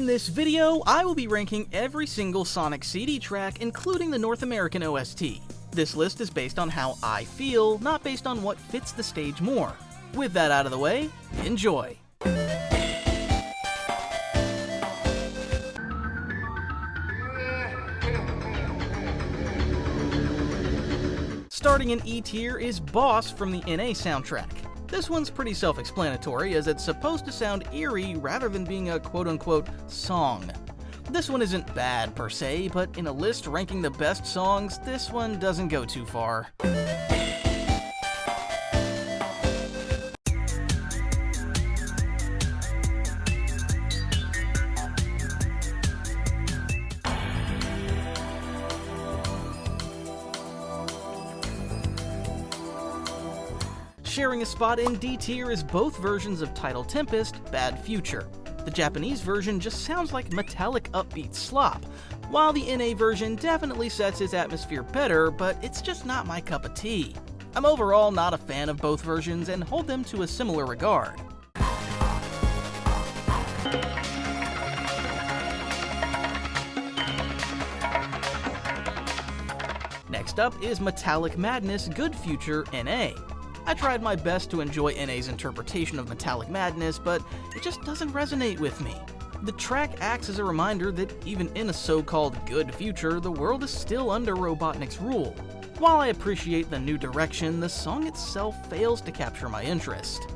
In this video, I will be ranking every single Sonic CD track, including the North American OST. This list is based on how I feel, not based on what fits the stage more. With that out of the way, enjoy! Starting in E tier is Boss from the NA soundtrack. This one's pretty self-explanatory, as it's supposed to sound eerie rather than being a quote-unquote song. This one isn't bad per se, but in a list ranking the best songs, this one doesn't go too far. Sharing a spot in D tier is both versions of Title Tempest, Bad Future. The Japanese version just sounds like metallic upbeat slop, while the NA version definitely sets its atmosphere better, but it's just not my cup of tea. I'm overall not a fan of both versions and hold them to a similar regard. Next up is Metallic Madness Good Future NA. I tried my best to enjoy NA's interpretation of Metallic Madness, but it just doesn't resonate with me. The track acts as a reminder that even in a so-called good future, the world is still under Robotnik's rule. While I appreciate the new direction, the song itself fails to capture my interest.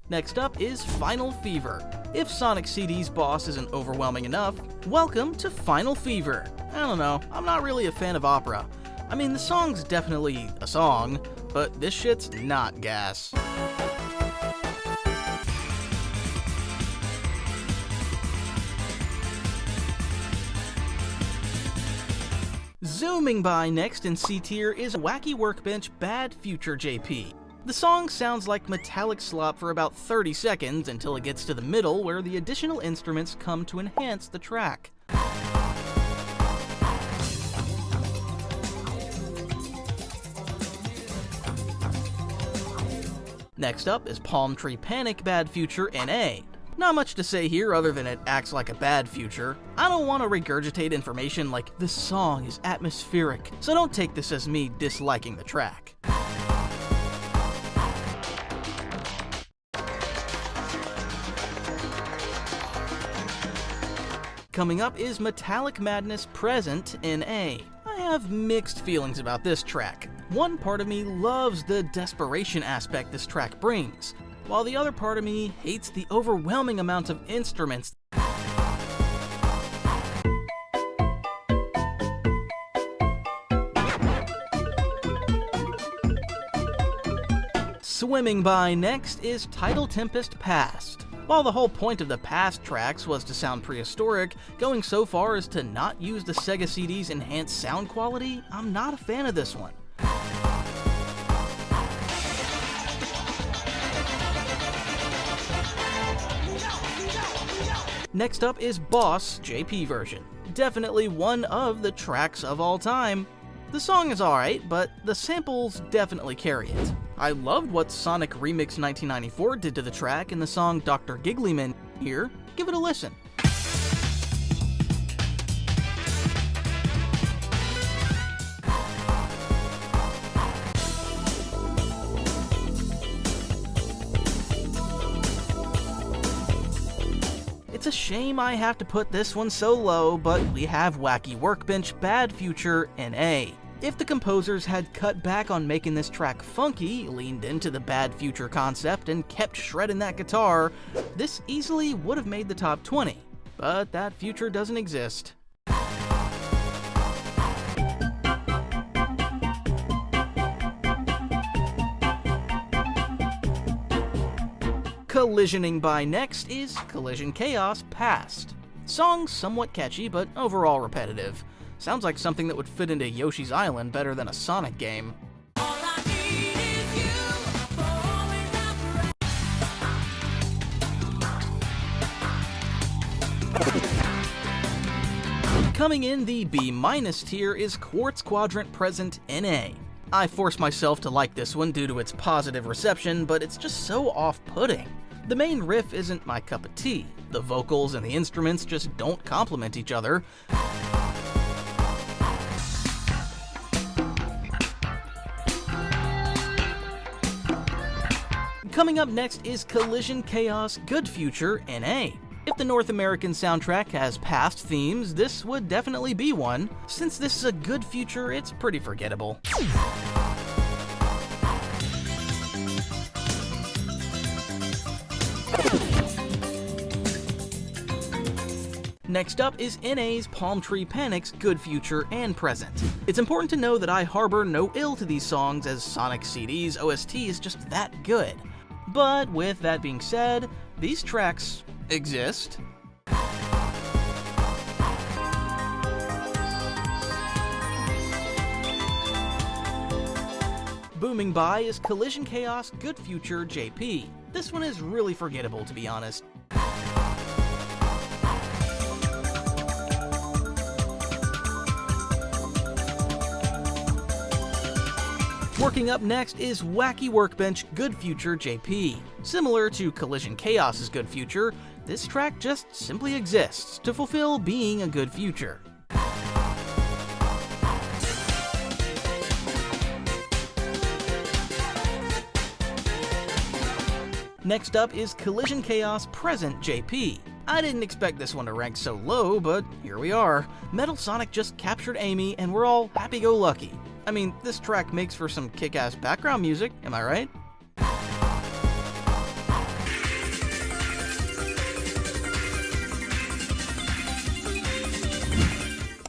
Next up is Final Fever. If Sonic CD's Boss isn't overwhelming enough, welcome to Final Fever. I don't know, I'm not really a fan of opera. I mean, the song's definitely a song, but this shit's not gas. Zooming by next in C tier is Wacky Workbench Bad Future JP. The song sounds like metallic slop for about 30 seconds until it gets to the middle, where the additional instruments come to enhance the track. Next up is Palm Tree Panic Bad Future NA. Not much to say here other than it acts like a bad future. I don't want to regurgitate information like this song is atmospheric, so don't take this as me disliking the track. Coming up is Metallic Madness Present NA. I have mixed feelings about this track. One part of me loves the desperation aspect this track brings, while the other part of me hates the overwhelming amount of instruments. Swimming by next is Title Tempest Past. While the whole point of the past tracks was to sound prehistoric, going so far as to not use the Sega CD's enhanced sound quality, I'm not a fan of this one. Next up is Boss JP version. Definitely one of the tracks of all time. The song is alright, but the samples definitely carry it. I loved what Sonic Remix 1994 did to the track in the song Dr. Gigglyman here. Give it a listen. It's a shame I have to put this one so low, but we have Wacky Workbench Bad Future NA. If the composers had cut back on making this track funky, leaned into the Bad Future concept, and kept shredding that guitar, this easily would have made the top 20. But that future doesn't exist. Collisioning by next is Collision Chaos Past. Song somewhat catchy, but overall repetitive. Sounds like something that would fit into Yoshi's Island better than a Sonic game. Coming in the B- tier is Quartz Quadrant Present NA. I forced myself to like this one due to its positive reception, but it's just so off-putting. The main riff isn't my cup of tea. The vocals and the instruments just don't complement each other. Coming up next is Collision Chaos Good Future NA. If the North American soundtrack has past themes, this would definitely be one. Since this is a good future, it's pretty forgettable. Next up is NA's Palm Tree Panic's Good Future and Present. It's important to know that I harbor no ill to these songs, as Sonic CD's OST is just that good. But with that being said, these tracks exist. Booming by is Collision Chaos Good Future JP. This one is really forgettable, to be honest. Working up next is Wacky Workbench Good Future JP. Similar to Collision Chaos's Good Future, this track just simply exists to fulfill being a good future. Next up is Collision Chaos Present JP. I didn't expect this one to rank so low, but here we are. Metal Sonic just captured Amy, and we're all happy-go-lucky. I mean, this track makes for some kick-ass background music, am I right?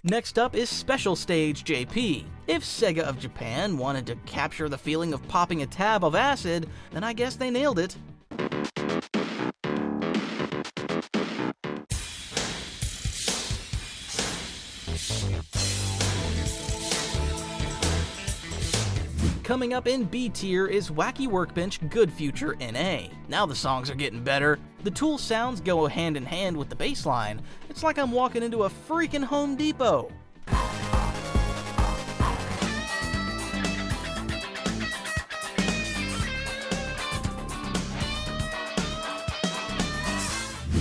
Next up is Special Stage JP. If Sega of Japan wanted to capture the feeling of popping a tab of acid, then I guess they nailed it. Coming up in B tier is Wacky Workbench Good Future NA. Now the songs are getting better. The Tool sounds go hand in hand with the bass line. It's like I'm walking into a freaking Home Depot.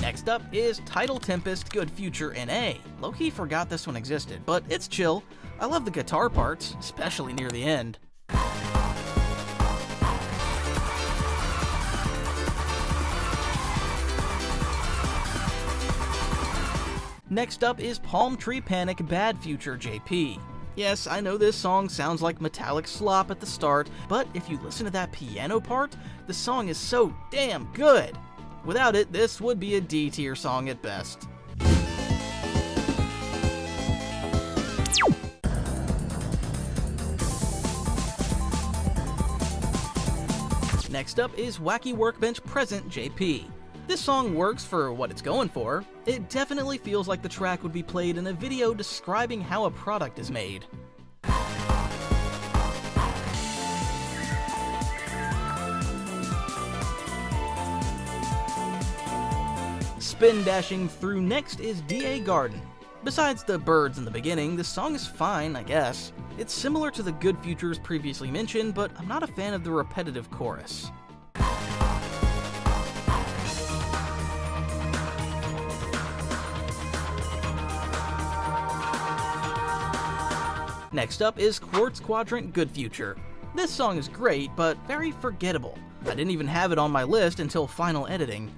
Next up is Tidal Tempest Good Future NA. Low-key forgot this one existed, but it's chill. I love the guitar parts, especially near the end. Next up is Palm Tree Panic Bad Future JP. Yes, I know this song sounds like metallic slop at the start, but if you listen to that piano part, the song is so damn good. Without it, this would be a D tier song at best. Next up is Wacky Workbench Present JP. This song works for what it's going for. It definitely feels like the track would be played in a video describing how a product is made. Spin dashing through next is DA Garden. Besides the birds in the beginning, the song is fine, I guess. It's similar to the Good Futures previously mentioned, but I'm not a fan of the repetitive chorus. Next up is Quartz Quadrant Good Future. This song is great, but very forgettable. I didn't even have it on my list until final editing.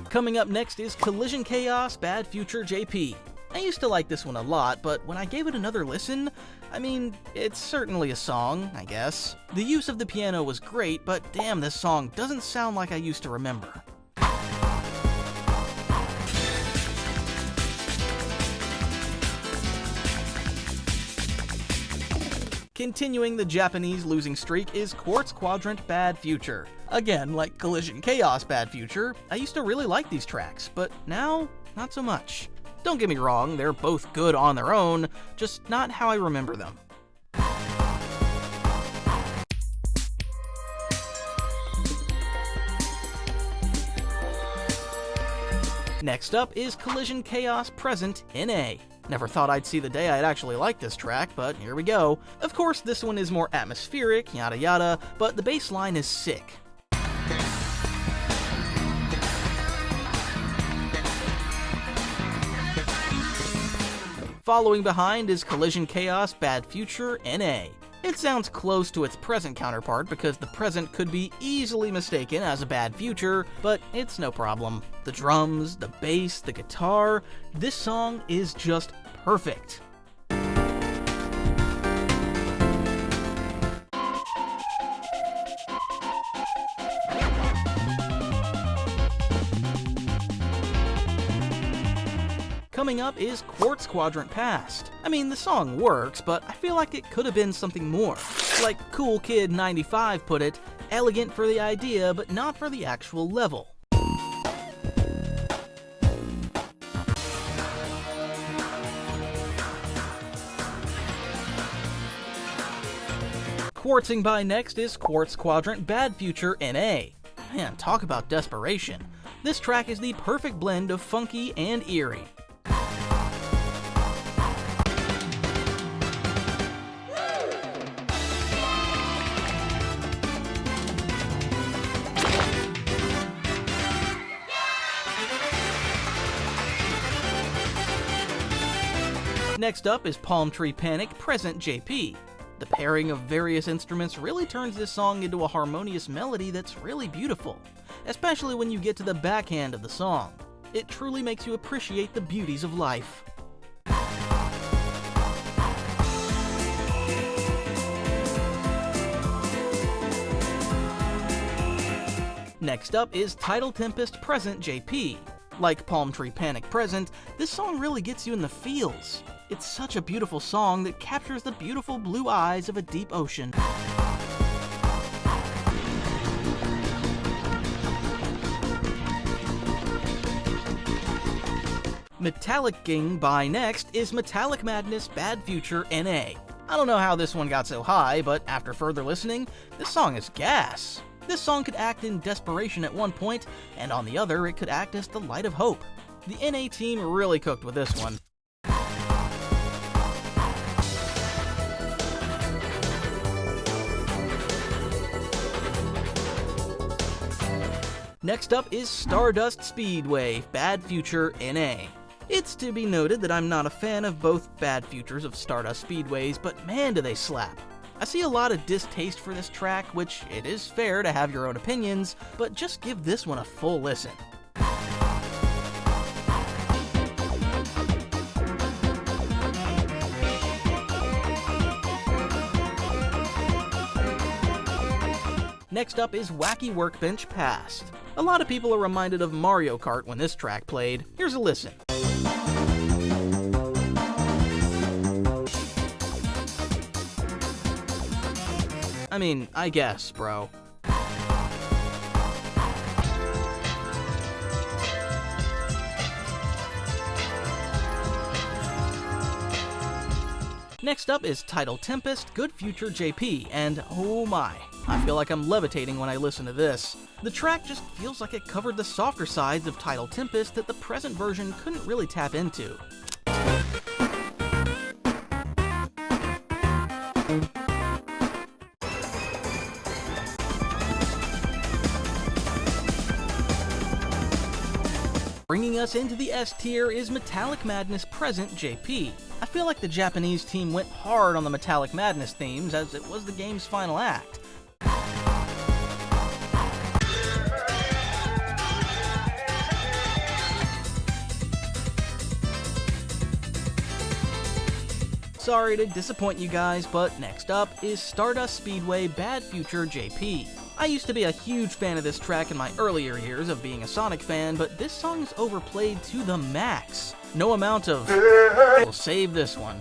Coming up next is Collision Chaos Bad Future JP. I used to like this one a lot, but when I gave it another listen, I mean, it's certainly a song, I guess. The use of the piano was great, but damn, this song doesn't sound like I used to remember. Continuing the Japanese losing streak is Quartz Quadrant Bad Future. Again, like Collision Chaos Bad Future, I used to really like these tracks, but now, not so much. Don't get me wrong, they're both good on their own, just not how I remember them. Next up is Collision Chaos Present in A. Never thought I'd see the day I'd actually like this track, but here we go. Of course, this one is more atmospheric, yada yada, but the bass line is sick. Following behind is Collision Chaos Bad Future NA. It sounds close to its present counterpart because the present could be easily mistaken as a bad future, but it's no problem. The drums, the bass, the guitar, this song is just perfect. Coming up is Quartz Quadrant Past. I mean, the song works, but I feel like it could have been something more. Like Cool Kid 95 put it, elegant for the idea, but not for the actual level. Quartzing by next is Quartz Quadrant Bad Future NA. Man, talk about desperation. This track is the perfect blend of funky and eerie. Next up is Palm Tree Panic Present JP. The pairing of various instruments really turns this song into a harmonious melody that's really beautiful, especially when you get to the backhand of the song. It truly makes you appreciate the beauties of life. Next up is Tidal Tempest Present JP. Like Palm Tree Panic Present, this song really gets you in the feels. It's such a beautiful song that captures the beautiful blue eyes of a deep ocean. Metallic Ging by next is Metallic Madness Bad Future NA. I don't know how this one got so high, but after further listening, this song is gas. This song could act in desperation at one point, and on the other it could act as the light of hope. The NA team really cooked with this one. Next up is Stardust Speedway Bad Future NA. It's to be noted that I'm not a fan of both bad futures of Stardust Speedways, but man do they slap. I see a lot of distaste for this track, which it is fair to have your own opinions, but just give this one a full listen. Next up is Wacky Workbench Past. A lot of people are reminded of Mario Kart when this track played. Here's a listen. I mean, I guess, bro. Next up is Tidal Tempest Good Future JP, and oh my, I feel like I'm levitating when I listen to this. The track just feels like it covered the softer sides of Tidal Tempest that the present version couldn't really tap into. Bringing us into the S tier is Metallic Madness Present JP. I feel like the Japanese team went hard on the Metallic Madness themes as it was the game's final act. Sorry to disappoint you guys, but next up is Stardust Speedway Bad Future JP. I used to be a huge fan of this track in my earlier years of being a Sonic fan, but this song is overplayed to the max. No amount of will save this one.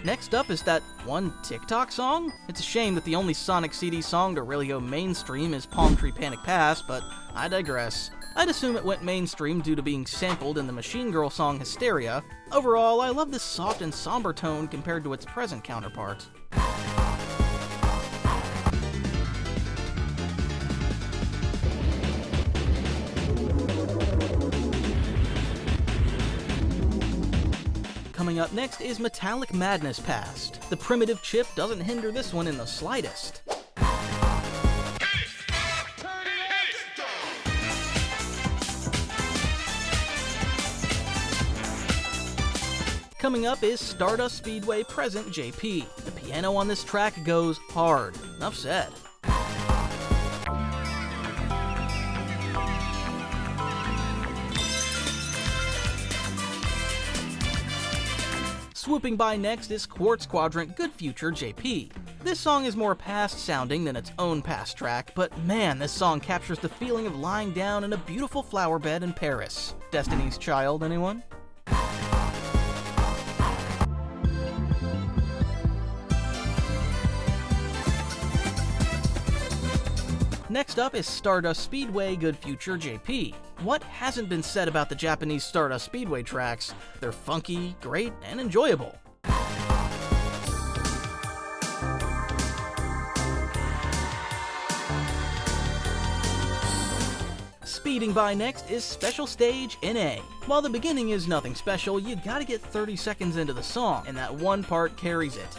Next Next up is that one TikTok song. It's a shame that the only Sonic CD song to really go mainstream is Palm Tree Panic Pass, but I digress. I'd assume it went mainstream due to being sampled in the Machine Girl song Hysteria. Overall, I love this soft and somber tone compared to its present counterpart. Coming up next is Metallic Madness Past. The primitive chip doesn't hinder this one in the slightest. Coming up is Stardust Speedway Present JP. The piano on this track goes hard. Enough said. Swooping by next is Quartz Quadrant Good Future JP. This song is more past sounding than its own past track, but man, this song captures the feeling of lying down in a beautiful flower bed in Paris. Destiny's Child, anyone? Next up is Stardust Speedway Good Future JP. What hasn't been said about the Japanese Stardust Speedway tracks? They're funky, great, and enjoyable. Speeding by next is Special Stage NA. While the beginning is nothing special, you gotta get 30 seconds into the song, and that one part carries it.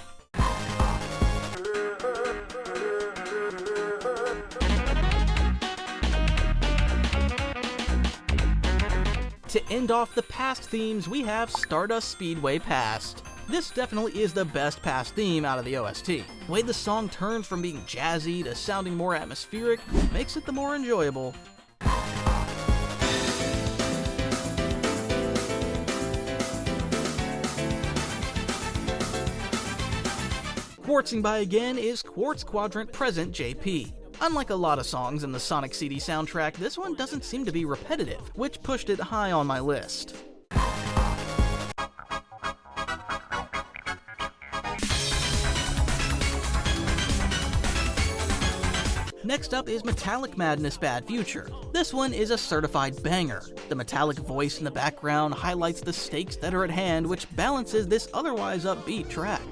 To end off the past themes, we have Stardust Speedway Past. This definitely is the best past theme out of the OST. The way the song turns from being jazzy to sounding more atmospheric makes it the more enjoyable. Quartzing by again is Quartz Quadrant Present JP. Unlike a lot of songs in the Sonic CD soundtrack, this one doesn't seem to be repetitive, which pushed it high on my list. Next up is Metallic Madness Bad Future. This one is a certified banger. The metallic voice in the background highlights the stakes that are at hand, which balances this otherwise upbeat track.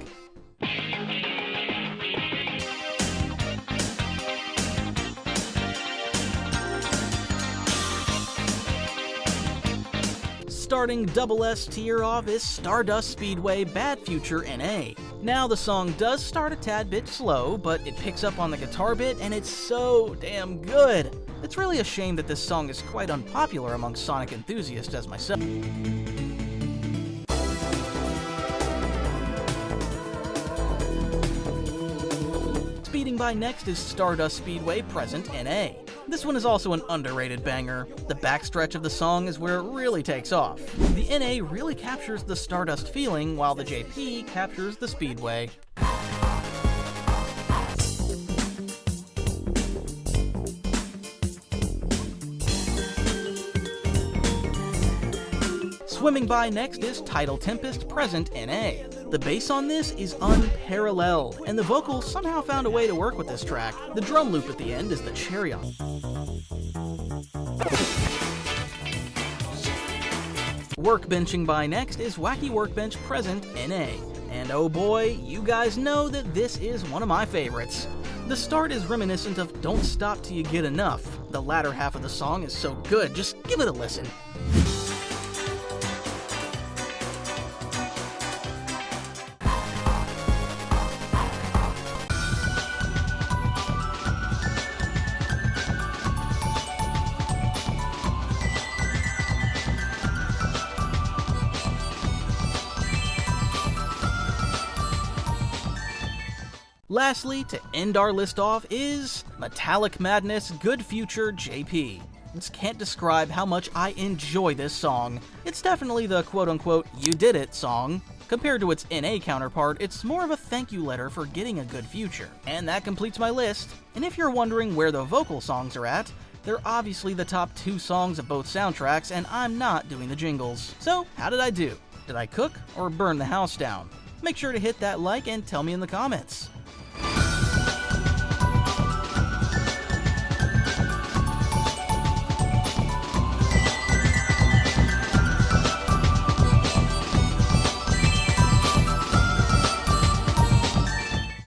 Starting double S tier off is Stardust Speedway Bad Future NA. Now the song does start a tad bit slow, but it picks up on the guitar bit and it's so damn good. It's really a shame that this song is quite unpopular among Sonic enthusiasts as myself. Speeding by next is Stardust Speedway Present NA. This one is also an underrated banger. The backstretch of the song is where it really takes off. The NA really captures the Stardust feeling, while the JP captures the Speedway. Swimming by next is Tidal Tempest Present NA. The bass on this is unparalleled, and the vocals somehow found a way to work with this track. The drum loop at the end is the cherry on. Workbenching by next is Wacky Workbench Present NA. And oh boy, you guys know that this is one of my favorites. The start is reminiscent of Don't Stop Till You Get Enough. The latter half of the song is so good, just give it a listen. Lastly, to end our list off is Metallic Madness Good Future JP. Just can't describe how much I enjoy this song. It's definitely the quote-unquote "you did it" song. Compared to its NA counterpart, it's more of a thank you letter for getting a good future. And that completes my list. And if you're wondering where the vocal songs are at, they're obviously the top 2 songs of both soundtracks, and I'm not doing the jingles. So, how did I do? Did I cook or burn the house down? Make sure to hit that like and tell me in the comments.